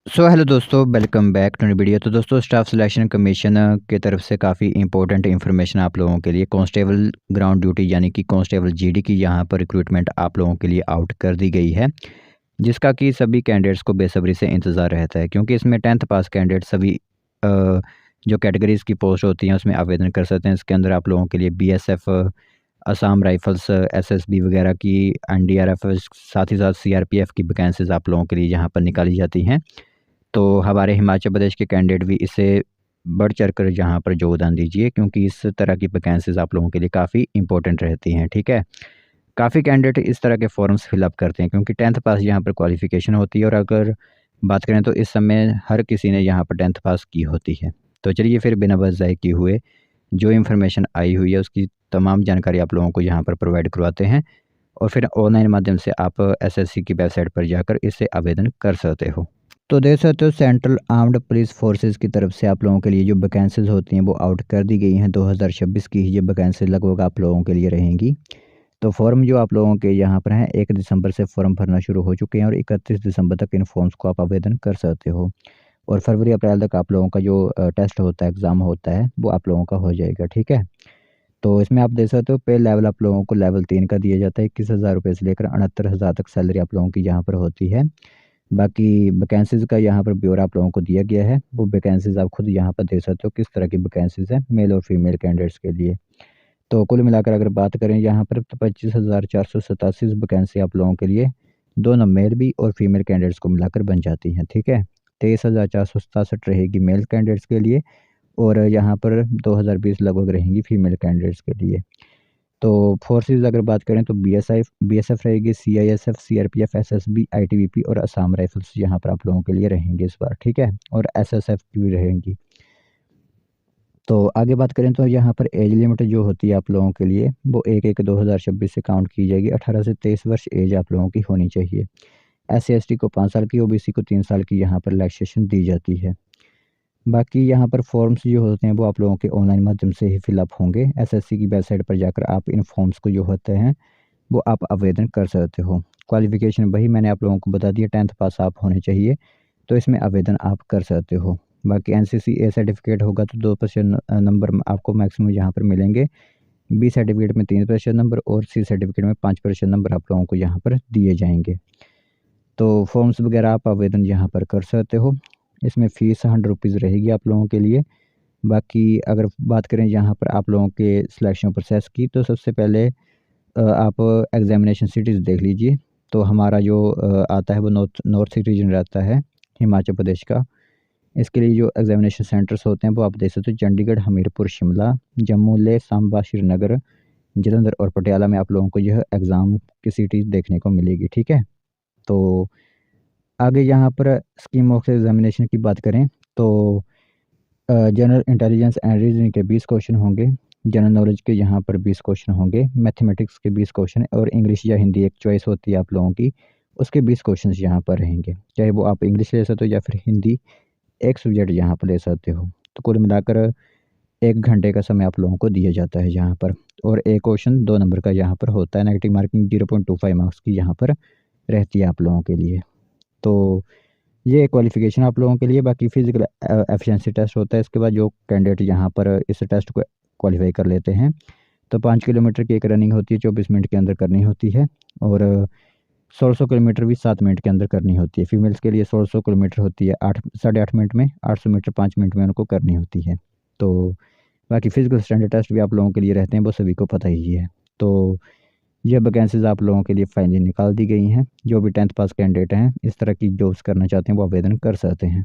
Hello दोस्तों, welcome back to new video. तो दोस्तों, स्टाफ सिलेक्शन कमीशन की तरफ से काफ़ी इंपॉर्टेंट इन्फॉर्मेशन आप लोगों के लिए कांस्टेबल ग्राउंड ड्यूटी यानी कि कांस्टेबल जीडी की यहाँ पर रिक्रूटमेंट आप लोगों के लिए आउट कर दी गई है, जिसका कि सभी कैंडिडेट्स को बेसब्री से इंतज़ार रहता है, क्योंकि इसमें 10th पास कैंडिडेट सभी जो कैटेगरीज़ की पोस्ट होती हैं उसमें आवेदन कर सकते हैं। इसके अंदर आप लोगों के लिए बीएसएफ, असम राइफल्स, एसएसबी वगैरह की, एनडीआरएफ, साथ ही साथ सीआरपीएफ की वैकेंसीज आप लोगों के लिए यहाँ पर निकाली जाती हैं। तो हमारे हिमाचल प्रदेश के कैंडिडेट भी इससे बढ़ चढ़ कर यहाँ पर योगदान दीजिए, क्योंकि इस तरह की वैकेंसीज आप लोगों के लिए काफ़ी इंपॉर्टेंट रहती हैं। ठीक है, काफ़ी कैंडिडेट इस तरह के फॉर्म्स फिलअप करते हैं, क्योंकि 10th पास यहाँ पर क्वालिफिकेशन होती है, और अगर बात करें तो इस समय हर किसी ने यहाँ पर 10th पास की होती है। तो चलिए फिर बिना बस ज़ाय किए हुए जो इन्फॉर्मेशन आई हुई है उसकी तमाम जानकारी आप लोगों को यहाँ पर प्रोवाइड करवाते हैं, और फिर ऑनलाइन माध्यम से आप एसएससी की वेबसाइट पर जाकर इससे आवेदन कर सकते हो। तो देख सकते हो, सेंट्रल आर्म्ड पुलिस फोर्सेस की तरफ से आप लोगों के लिए जो वैकेंसीज होती हैं वो आउट कर दी गई हैं। 2026 की ये वैकेंसी लगभग आप लोगों के लिए रहेंगी। तो फॉर्म जो आप लोगों के यहाँ पर हैं, 1 दिसंबर से फॉर्म भरना शुरू हो चुके हैं, और 31 दिसंबर तक इन फॉर्म्स को आप आवेदन कर सकते हो। और फरवरी अप्रैल तक आप लोगों का जो टेस्ट होता है, एग्ज़ाम होता है, वो आप लोगों का हो जाएगा। ठीक है, तो इसमें आप देख सकते हो पे लेवल आप लोगों को लेवल 3 का दिया जाता है। 21,000 रुपये से लेकर 69,000 तक सैलरी आप लोगों की यहाँ पर होती है। बाकी वैकेंसीज़ का यहाँ पर ब्यौरा आप लोगों को दिया गया है। वो वैकेंसीज़ आप खुद यहाँ पर देख सकते हो किस तरह की वैकेंसीज़ हैं मेल और फीमेल कैंडिडेट्स के लिए। तो कुल मिलाकर अगर बात करें यहाँ पर, तो 25,487 वैकेंसी आप लोगों के लिए दोनों मेल भी और फीमेल कैंडिडेट्स को मिलाकर बन जाती हैं। ठीक है, 23,467 रहेगी मेल कैंडिडेट्स के लिए, और यहाँ पर 2,020 लगभग रहेंगी फीमेल कैंडिडेट्स के लिए। तो फोर्सेस अगर बात करें तो बीएसएफ रहेगी, सीआईएसएफ, सीआरपीएफ, एसएसबी, आईटीबीपी और असम राइफल्स यहाँ पर आप लोगों के लिए रहेंगे इस बार। ठीक है, और एसएसएफ की भी रहेंगी। तो आगे बात करें तो यहाँ पर एज लिमिट जो होती है आप लोगों के लिए, वो 1/1/2026 से काउंट की जाएगी। 18 से 23 वर्ष एज आप लोगों की होनी चाहिए। SC/ST को 5 साल की, ओबीसी को 3 साल की यहाँ पर रिलैक्सेशन दी जाती है। बाकी यहाँ पर फॉर्म्स जो होते हैं वो आप लोगों के ऑनलाइन माध्यम से ही फिलअप होंगे। एसएससी की वेबसाइट पर जाकर आप इन फॉर्म्स को जो होते हैं वो आप आवेदन कर सकते हो। क्वालिफ़िकेशन वही मैंने आप लोगों को बता दिया, 10th पास आप होने चाहिए, तो इसमें आवेदन आप कर सकते हो। बाकी एनसीसी ए सर्टिफिकेट होगा तो 2% नंबर आपको मैक्सिमम यहाँ पर मिलेंगे। बी सर्टिफिकेट में 3% नंबर, और सी सर्टिफिकेट में 5% नंबर आप लोगों को यहाँ पर दिए जाएंगे। तो फॉर्म्स वगैरह आप आवेदन यहाँ पर कर सकते हो। इसमें फ़ीस 100 रुपीज़ रहेगी आप लोगों के लिए। बाकी अगर बात करें यहाँ पर आप लोगों के सिलेक्शन प्रोसेस की, तो सबसे पहले आप एग्ज़ामिनेशन सिटीज़ देख लीजिए। तो हमारा जो आता है वो नॉर्थ सिटी रीजन रहता है हिमाचल प्रदेश का। इसके लिए जो एग्ज़ामिनेशन सेंटर्स होते हैं वो आप देख सकते हो, चंडीगढ़, हमीरपुर, शिमला, जम्मू, लेह, सांबा, श्रीनगर, जलंधर और पटियाला में आप लोगों को यह एग्ज़ाम की सिटीज़ देखने को मिलेगी। ठीक है, तो आगे यहाँ पर स्कीम ऑफ एग्ज़ामिनेशन की बात करें तो जनरल इंटेलिजेंस एंड रीजनिंग के 20 क्वेश्चन होंगे। जनरल नॉलेज के यहाँ पर 20 क्वेश्चन होंगे। मैथमेटिक्स के 20 क्वेश्चन, और इंग्लिश या हिंदी एक चॉइस होती है आप लोगों की, उसके 20 क्वेश्चन यहाँ पर रहेंगे। चाहे वो आप इंग्लिश ले सकते हो या फिर हिंदी, एक सब्जेक्ट यहाँ पर ले सकते हो। तो कुल मिलाकर 1 घंटे का समय आप लोगों को दिया जाता है यहाँ पर, और एक क्वेश्चन 2 नंबर का यहाँ पर होता है। नेगेटिव मार्किंग 0.25 मार्क्स की यहाँ पर रहती है आप लोगों के लिए। तो ये क्वालिफ़िकेशन आप लोगों के लिए। बाकी फ़िज़िकल एफिशिएंसी टेस्ट होता है। इसके बाद जो कैंडिडेट यहाँ पर इस टेस्ट को क्वालिफ़ाई कर लेते हैं, तो 5 किलोमीटर की एक रनिंग होती है, 24 मिनट के अंदर करनी होती है, और 1600 किलोमीटर भी 7 मिनट के अंदर करनी होती है। फीमेल्स के लिए 1600 किलोमीटर होती है 8 साढ़े 8 मिनट में, 800 मीटर 5 मिनट में उनको करनी होती है। तो बाकी फ़िज़िकल स्टैंडर्ड टेस्ट भी आप लोगों के लिए रहते हैं, वो सभी को पता ही है। तो ये वैकेंसीज़ आप लोगों के लिए फाइनली निकाल दी गई हैं। जो भी 10th पास कैंडिडेट हैं, इस तरह की जॉब्स करना चाहते हैं, वो आवेदन कर सकते हैं।